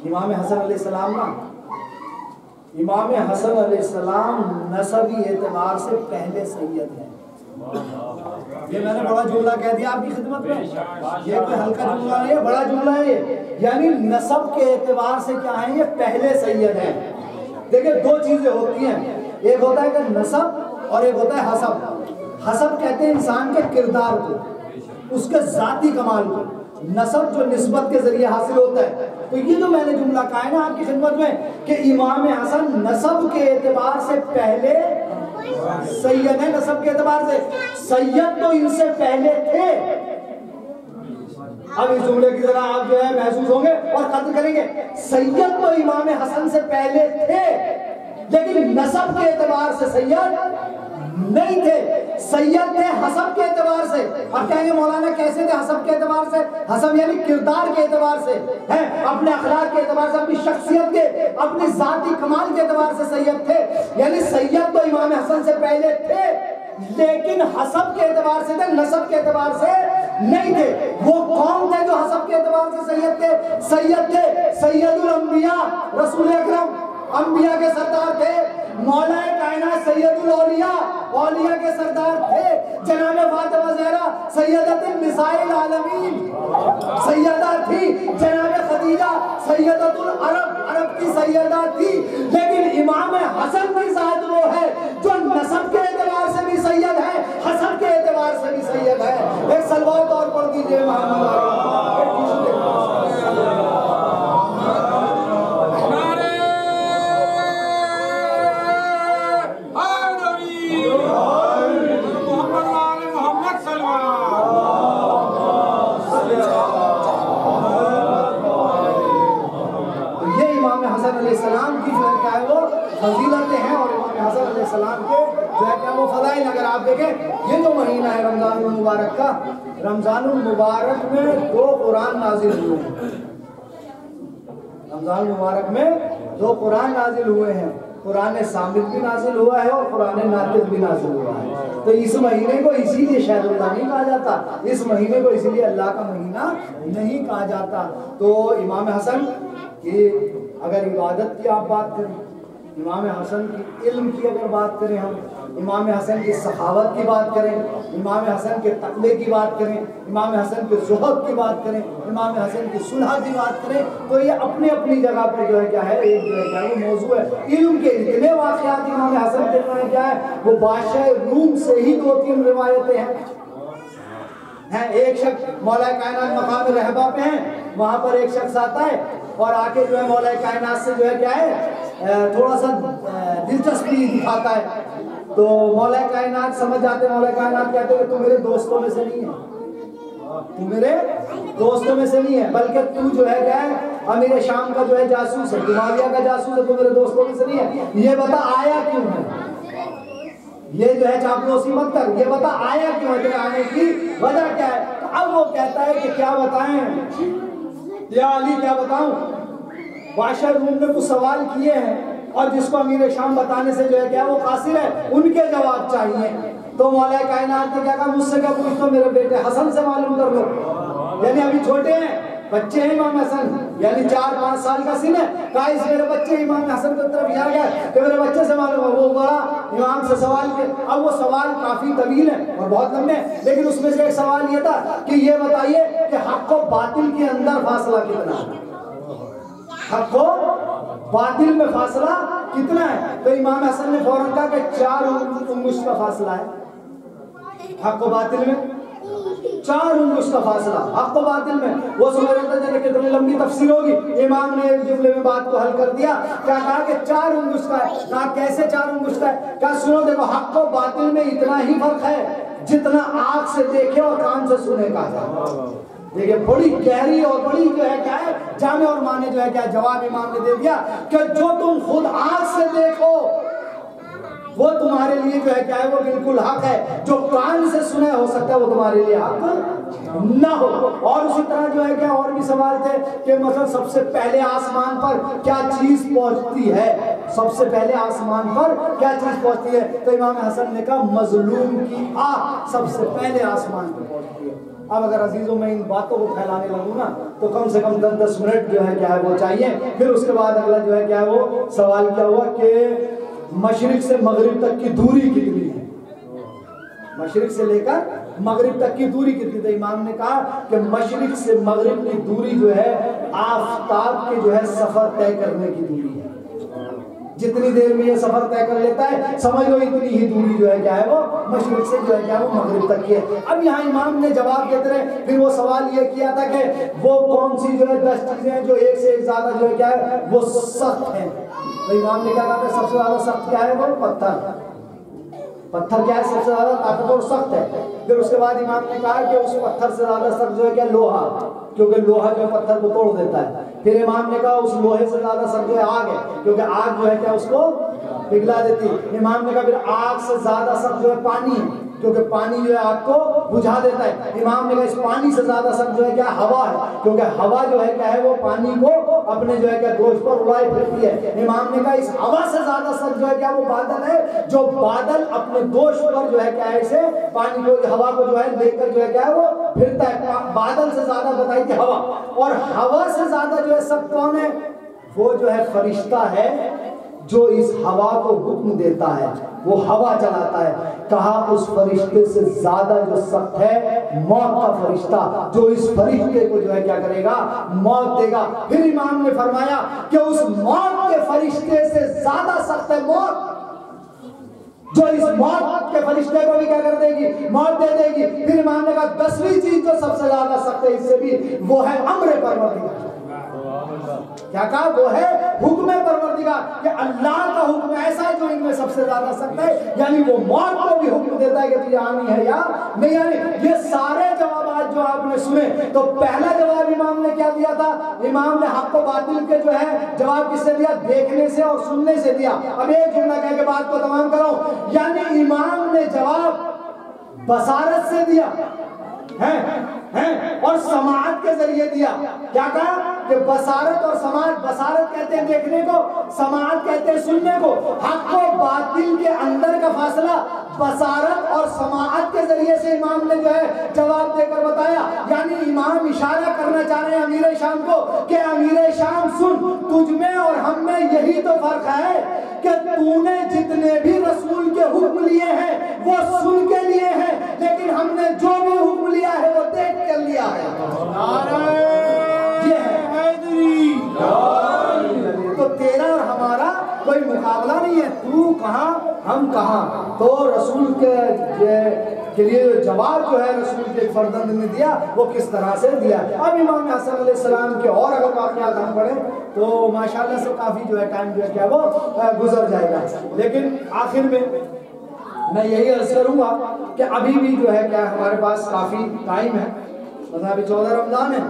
امام حسن علیہ السلام نا، امام حسن علیہ السلام نسبی اعتبار سے پہلے سید ہیں۔ یہ میں نے بڑا جملہ کہہ دیا آپ کی خدمت میں، یہ کوئی ہلکا جملہ نہیں ہے، بڑا جملہ ہے یہ، یعنی نسب کے اعتبار سے کیا ہیں، یہ پہلے سید ہیں۔ دیکھیں دو چیزیں ہوتی ہیں، ایک ہوتا ہے کہ نسب اور ایک ہوتا ہے حسب۔ حسب کہتے ہیں انسان کے کردار کو، اس کے ذاتی کمال کو، نسب جو نسبت کے ذریعے حاصل ہوتا ہے۔ تو یہ جو میں نے جملہ کہا ہے نا آپ کی خدمت میں کہ امام حسن نسب کے اعتبار سے پہلے سید ہیں، نسب کے اعتبار سے سید تو ان سے پہلے تھے۔ اب اس جملے کی ذرا آپ جو ہے محسوس ہوں گے اور قدر کریں گے، سید تو امام حسن سے پہلے تھے لیکن نسب کے اعتبار سے سید نہیں تھے، سید تھے حسب کے اعتبار سے۔ اب کہیں گے مولانا کیسے تھے حسب کے اعتبار سے؟ حسب یعنی کردار کے اعتبار سے ہے، اپنے اخلاق کے اعتبار سے، اپنی شخصیت کے، اپنی ذاتی کمال کے اعتبار سے سید تھے، یعنی سید تو امام حسن سے پہلے تھے لیکن حسب کے اعتبار سے تھے، نسب کے اعتبار سے نہیں تھے۔ وہ کون تھے جو حسب کے اعتبار سے سید تھے؟ سید تھے سید الانبیاء، رسول اکرم انبیاء کے سردار تھے، مولا کائنات سید الاولیاء، اولیاء کے سردار تھے، جناب فاطمہ زہرا سیدۃ النساء العالمین سیدہ تھی، جناب خدیجہ سیدۃ العرب، عرب کی سیدہ تھی، لیکن امام حسن کی ذات وہ ہے جو نسب کے اعتبار سے بھی سید ہے، حسب کے اعتبار سے بھی سید ہے۔ ایک صلوات اور پڑھ دیجئے فضیلتیں ہیں اور امام حسن علیہ السلام کے جو ہے کہ وہ فضائل۔ اگر آپ دیکھیں یہ جو مہینہ ہے رمضان المبارک کا، رمضان المبارک میں 2 قرآن نازل ہوئے ہیں، رمضان المبارک میں 2 قرآن نازل ہوئے ہیں، قرآن ثابت بھی نازل ہوا ہے اور قرآن ناطق بھی نازل ہوا ہے۔ تو اس مہینے کو اسی لیے شہر اللہ نہیں کہا جاتا، اس مہینے کو اسی لیے اللہ کا مہینہ نہیں کہا جاتا۔ تو امام حسن کی اگر عبادت کی آپ بات کریں، امام حسن کی علم کی اگر بات کریں، ہم امام حسن کی سخاوت کی بات کریں، امام حسن کے تقوی کی بات کریں، امام حسن کے زہد کی بات کریں، امام حسن کی صلح کی بات کریں، تو یہ اپنی اپنی جگہ پر جو ہے کیا ہے، ایک جو ہے کیا ہے موضوع ہے۔ علم کے اتنے واقعات امام حسن کے میں کیا ہے، وہ بادشاہ روم سے ہی 2-3 روایتیں ہیں۔ ایک شخص مولا کائنات مقام رہبہ پہ ہیں، وہاں پر ایک شخص آتا ہے اور آ کے جو ہے مولا کائنات سے جو ہے کیا ہے تھوڑا سا دلچسپی دکھاتا ہے، تو مولا کائنات سمجھ جاتے ہیں، مولا کائنات کہتے ہیں کہ تو میرے دوستوں میں سے نہیں ہے، تو میرے دوستوں میں سے نہیں ہے، بلکہ تو جو ہے کیا ہے امیر شام کا جو ہے جاسوس ہے، معاویہ کا جاسوس ہے، تو میرے دوستوں میں سے نہیں ہے، یہ بتا آیا کیوں ہے، یہ جو ہے چاپلوسی مت کر، یہ بتا آیا کیوں ہے، تیرے آنے کی وجہ کیا ہے۔ تو اب وہ کہتا ہے کہ کیا بتائیں یا علی، کیا بتاؤں، بادشاہ روم نے کچھ سوال کیے ہیں اور جس کو امیر شام بتانے سے جو ہے کیا وہ قاصر ہے، ان کے جواب چاہیے۔ تو مولا کائنات نے کیا کہا، مجھ سے کیا پوچھ تو میرے بیٹے حسن سے معلوم کر لو، یعنی ابھی چھوٹے ہیں، بچے ہیں امام حسن، یعنی 4-5 سال کا سن ہے، کہا اس میرے بچے امام حسن کی طرف جا گیا کہ میرے بچے سے معلوم ہے، وہ بڑا امام سے سوال کیا۔ اب وہ سوال کافی طویل ہے اور بہت لمبے ہیں، لیکن اس میں سے ایک سوال یہ تھا کہ یہ بتائیے کہ حق و باطل کے اندر فاصلہ کتنا ہے، حق و باطل میں فاصلہ کتنا ہے؟ تو امام حسن نے فوراً کہا کہ 4 انگشت کا فاصلہ ہے، حق و باطل میں 4 انگشت کا فاصلہ حق و باطل میں۔ وہ سمجھ رہتا ہے کہ کتنی لمبی تفسیر ہوگی، امام نے ایک جملے میں بات کو حل کر دیا، کیا کہا کہ 4 انگشت کا ہے۔ کہا کیسے 4 انگشت کا ہے؟ کہا سنو دیکھو، حق و باطل میں اتنا ہی فرق ہے جتنا آنکھ سے دیکھے اور کان سے سنے کا ہے۔ دیکھیں بڑی گہری اور بڑی جو ہے کیا ہے جامع اور معنی جو ہے کیا جواب امام نے دے دیا کہ جو تم خود آنکھ سے دیکھو وہ تمہارے لیے جو ہے کیا ہے وہ بالکل حق ہے، جو کان سے سنے ہو سکتا ہے وہ تمہارے لیے حق نہ ہو۔ اور اسی طرح جو ہے کیا اور بھی سوال تھے کہ مثلا سب سے پہلے آسمان پر کیا چیز پہنچتی ہے، سب سے پہلے آسمان پر کیا چیز پہنچتی ہے؟ تو امام حسن نے کہا مظلوم کی آہ سب سے پہلے آسمان پر پہنچتی ہے۔ اب اگر عزیزوں میں ان باتوں کو پھیلانے لگوں نا تو کم سے کم 10 منٹ جو ہے کیا ہے وہ چاہیے. پھر اس کے بعد اگلا جو ہے کیا ہے وہ سوال کیا ہوا کہ مشرق سے مغرب تک کی دوری کتنی ہے. مشرق سے لے کر مغرب تک کی دوری کتنی. تو امام نے کہا کہ مشرق سے مغرب کی دوری جو ہے آفتاب کے جو ہے سفر طے کرنے کی دوری ہے. جتنی دیر میں یہ سفر طے کر لیتا ہے سمجھ لو اتنی ہی دوری جو ہے کیا ہے وہ مشرق سے جو ہے کیا وہ مغرب تک کی ہے. اب یہاں امام نے جواب دیتے رہے. پھر وہ سوال یہ کیا تھا کہ وہ کون سی جو ہے 10 چیزیں ہیں جو ایک سے ایک زیادہ جو ہے کیا ہے وہ سخت ہیں. تو امام نے کیا کہا کہ سب سے زیادہ سخت کیا ہے وہ پتھر. پتھر کیا ہے سب سے زیادہ طاقتور اور سخت ہے. پھر اس کے بعد امام نے کہا کہ اس پتھر سے زیادہ سخت جو ہے کیا لوہا, کیونکہ لوہا جو ہے پتھر کو توڑ دیتا ہے. پھر امام نے کہا اس لوہے سے زیادہ سخت جو ہے آگ ہے, کیونکہ آگ جو ہے کیا اس کو پگھلا دیتی. امام نے کہا پھر آگ سے زیادہ سخت جو ہے پانی ہے, کیونکہ پانی جو ہے آگ کو بجھا دیتا ہے. امام نے کہا اس پانی سے زیادہ سخت جو ہے کیا ہوا ہے, کیونکہ ہوا جو ہے کیا ہے وہ پانی کو اپنے جو ہے کیا گوشت پر اڑائے پھرتی ہے. امام نے کہا اس ہوا سے زیادہ سخت جو ہے کیا وہ بادل ہے, جو بادل اپنے گوشت پر جو ہے کیا ہے اسے پانی کو ہوا کو جو ہے لے کر جو ہے کیا ہے وہ پھرتا ہے. بادل سے زیادہ بتائی تھی ہوا. اور ہوا سے زیادہ جو ہے سخت کون ہے, وہ جو ہے فرشتہ ہے جو اس ہوا کو حکم دیتا ہے, وہ ہوا چلاتا ہے. کہا اس فرشتے سے زیادہ جو سخت ہے موت کا فرشتہ, جو اس فرشتے کو جو ہے کیا کرے گا موت دے گا. پھر امام نے فرمایا کہ اس موت کے فرشتے سے زیادہ سخت ہے موت, جو اس موت کے فرشتے کو بھی کیا کر دے گی موت دے دے گی. پھر امام نے کہا 10ویں چیز جو سب سے زیادہ سخت ہے اس سے بھی وہ ہے امر پروردگار. کیا کہا وہ ہے حکم پروردگار, کہ اللہ کا حکم ایسا ہے جو ان میں سب سے زیادہ سخت ہے. یعنی وہ موت کو بھی حکم دیتا ہے کہ تجھے آنی ہے یا نہیں آنی. یہ سارے جوابات جو آپ نے سنے, تو پہلا جواب امام نے کیا دیا تھا, امام نے حق و باطل کے جو ہے جواب کس سے دیا, دیکھنے سے اور سننے سے دیا. اب ایک جملہ کہہ کے بات کو تمام کرو. یعنی امام نے جواب بصارت سے دیا اور سماعت کے ذریعے دیا. کیا کہا کہ بصارت اور سماعت, بصارت کہتے ہیں دیکھنے کو, سماعت کہتے ہیں سننے کو. حق و باطل کے اندر کا فاصلہ بصارت اور سماعت کے ذریعے سے امام نے جو ہے جواب دے کر بتایا. یعنی امام اشارہ کرنا چاہ رہے ہیں امیر شام کو کہ امیر شام سن, تجھ میں اور ہم میں یہی تو فرق ہے کہ تو نے جتنے بھی رسول کے حکم لیے ہیں وہ سن کے لیے ہیں, لیکن ہم نے جو بھی حکم لیا ہے وہ دیکھ کر لیا ہے. یہ ہے تو تیرا اور ہمارا کوئی مقابلہ نہیں ہے, تو کہاں ہم کہاں. تو رسول کے لیے جواب جو ہے رسول کے فرزند نے دیا وہ کس طرح سے دیا. اب امام حسن علیہ السلام کے اور اگر واقعات ہم پڑھیں تو ماشاءاللہ سے کافی جو ہے ٹائم جو ہے کیا وہ گزر جائے گا. لیکن آخر میں یہی عرض کروں گا کہ ابھی بھی جو ہے کیا ہمارے پاس کافی ٹائم ہے. مثلا ابھی 14 رمضان ہے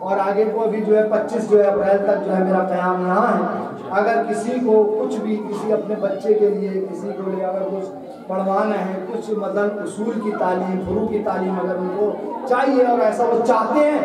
اور آگے کو ابھی جو ہے 25 جو ہے اپریل تک جو ہے میرا قیام یہاں ہے. اگر کسی کو کچھ بھی کسی اپنے بچے کے لیے کسی کو لیے اگر کچھ پڑھوانا ہے, کچھ مطلب اصول کی تعلیم فروع کی تعلیم اگر ان کو چاہیے اور ایسا وہ چاہتے ہیں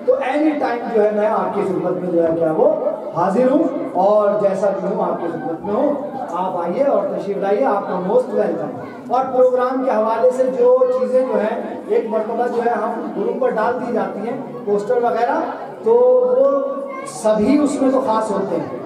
تو اینی ٹائم جو ہے میں آپ کی خدمت میں جو ہے کیا وہ حاضر ہوں, اور جیسا بھی ہوں آپ کی خدمت میں ہوں. آپ آئیے اور تشریف لائیے, آپ کا موسٹ ویلکم. اور پروگرام کے حوالے سے جو چیزیں جو ہیں ایک مرتبہ جو ہے ہم گروپ پر ڈال دی جاتی ہیں پوسٹر وغیرہ, تو وہ سبھی اس میں تو خاص ہوتے ہیں.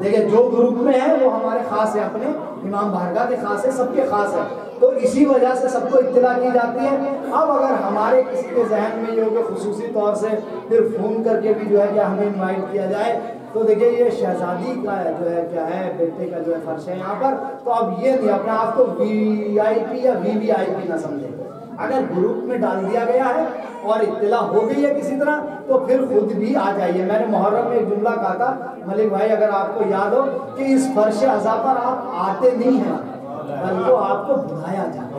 دیکھیں جو گروپ میں ہے وہ ہمارے خاص ہیں, اپنے امام بارگاہ کے خاص ہیں, سب کے خاص ہیں, تو اسی وجہ سے سب کو اطلاع کی جاتی ہے. اب اگر ہمارے کسی کے ذہن میں یہ ہو کہ خصوصی طور سے پھر فون کر کے بھی جو ہے کہ ہمیں انوائٹ کیا جائے, تو دیکھیں یہ شہزادی کا جو ہے کیا ہے بیٹے کا جو ہے فرش ہے یہاں پر. تو اب یہ نہیں اپنے آپ کو VIP یا VVIP نہ سمجھیں. اگر گروپ میں ڈال دیا گیا ہے اور اطلاع ہو گئی ہے کسی طرح تو پھر خود بھی آ جائیے. میں نے محرم میں ایک جملہ کہا تھا ملک بھائی, اگر آپ کو یاد ہو کہ اس فرش عزا پر آپ آتے نہیں ہیں بلکہ آپ کو بلایا جاتا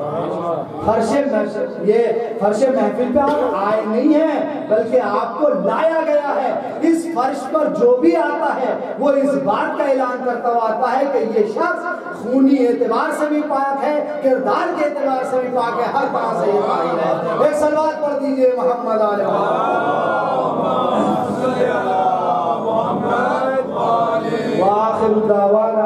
ہے. یہ فرش محفل پہ آپ آئے نہیں ہیں بلکہ آپ کو لایا گیا ہے. اس فرش پر جو بھی آتا ہے وہ اس بات کا اعلان کرتا ہوا آتا ہے کہ یہ شخص خونی اعتبار سے بھی پاک ہے, کردار کے اعتبار سے بھی پاک ہے, ہر طرح سے یہ پاک ہے. ایک صلوات پڑھ دیجئے محمد علیہ وآخر دعوانا